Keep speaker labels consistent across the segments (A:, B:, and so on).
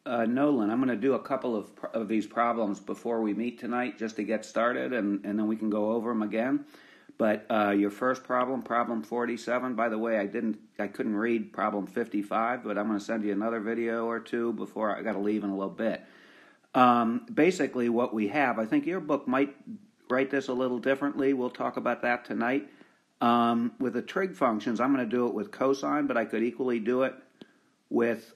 A: Nolan, I'm going to do a couple of these problems before we meet tonight just to get started, and then we can go over them again. But your first problem, problem 47, by the way, I couldn't read problem 55, but I'm going to send you another video or two before I got to leave in a little bit. Basically what we have, I think your book might write this a little differently. We'll talk about that tonight. With the trig functions, I'm going to do it with cosine, but I could equally do it with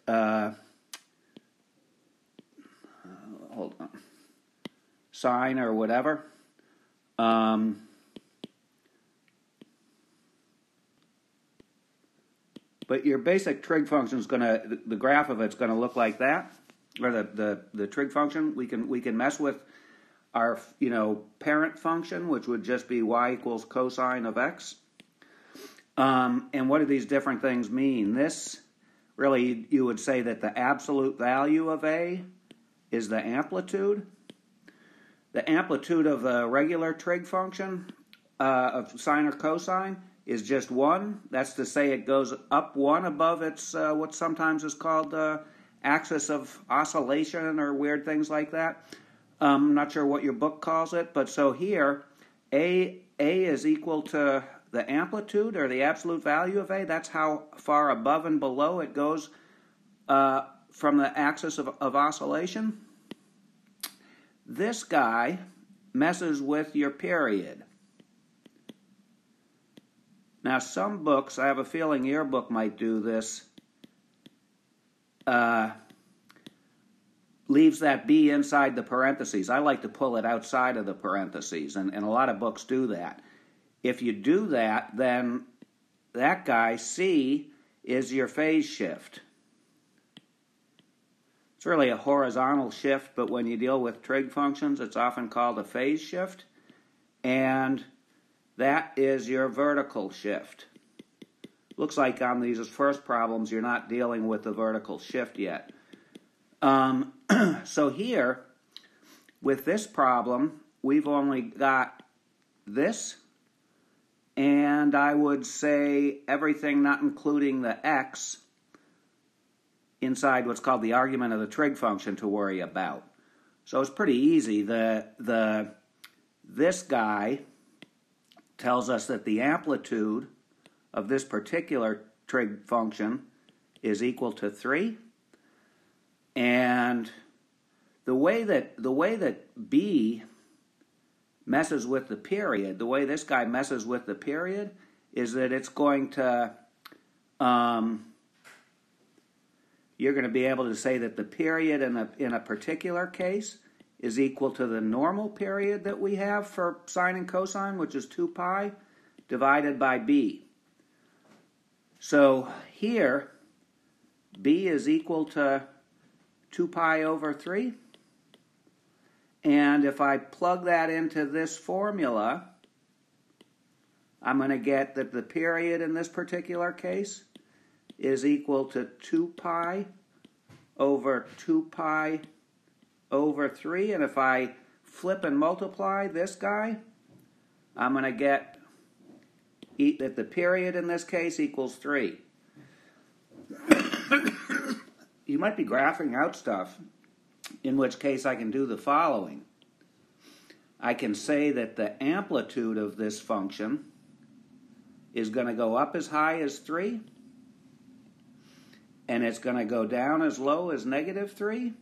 A: hold on, sine or whatever. But your basic trig function is the graph of it's going to look like that, or the trig function. We can mess with our parent function, which would just be y equals cosine of x. And what do these different things mean? This really, you would say that the absolute value of a is the amplitude. The amplitude of the regular trig function of sine or cosine is just 1. That's to say it goes up 1 above its what sometimes is called the axis of oscillation or weird things like that. I'm not sure what your book calls it, but so here a is equal to the amplitude or the absolute value of a. That's how far above and below it goes from the axis of oscillation. This guy messes with your period. Now, some books, I have a feeling your book might do this, leaves that b inside the parentheses. I like to pull it outside of the parentheses, and a lot of books do that. If you do that, then that guy, c, is your phase shift. It's really a horizontal shift, but when you deal with trig functions, it's often called a phase shift. And that is your vertical shift. Looks like on these first problems, you're not dealing with the vertical shift yet. So here, with this problem, we've only got this, and I would say everything not including the x inside what's called the argument of the trig function to worry about. So it's pretty easy. This guy tells us that the amplitude of this particular trig function is equal to 3. And the way that b messes with the period, the way this guy messes with the period, is that it's going to, you're going to be able to say that the period in a particular case is equal to the normal period that we have for sine and cosine, which is 2 pi, divided by b. So here, b is equal to 2 pi over 3. And if I plug that into this formula, I'm going to get that the period in this particular case is equal to 2 pi over 2 pi over 3. And if I flip and multiply this guy, I'm going to get that the period in this case equals 3. You might be graphing out stuff, in which case I can do the following. I can say that the amplitude of this function is going to go up as high as 3, and it's going to go down as low as -3,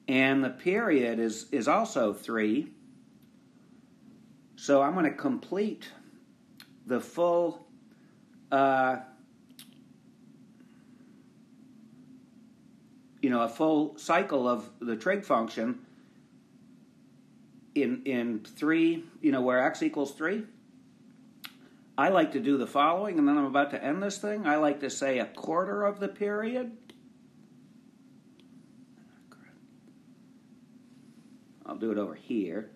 A: and the period is also 3. So I'm going to complete the full a full cycle of the trig function in 3, where x equals 3. I like to do the following, and then I'm about to end this thing. I like to say a quarter of the period. I'll do it over here.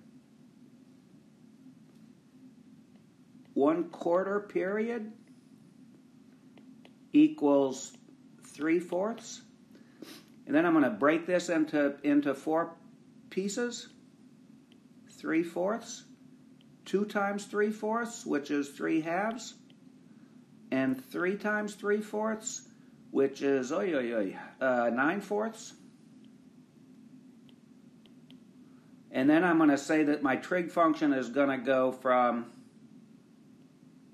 A: 1/4 period equals 3/4. And then I'm going to break this into 4 pieces. 3/4. 2 times 3/4, which is 3 halves. And 3 times 3/4, which is 9/4. And then I'm going to say that my trig function is going to go from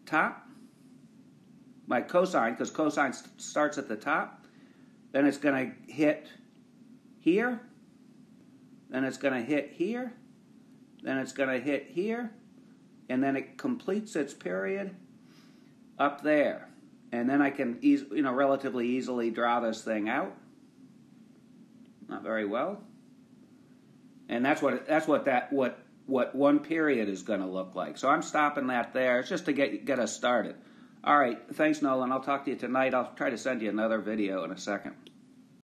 A: top, my cosine, because cosine starts at the top. Then it's going to hit here. Then it's going to hit here. Then it's going to hit here. And then it completes its period up there. And then I can relatively easily draw this thing out. Not very well. And that's what one period is going to look like. So I'm stopping that there. It's just to get us started. All right. Thanks, Nolan. I'll talk to you tonight. I'll try to send you another video in a second.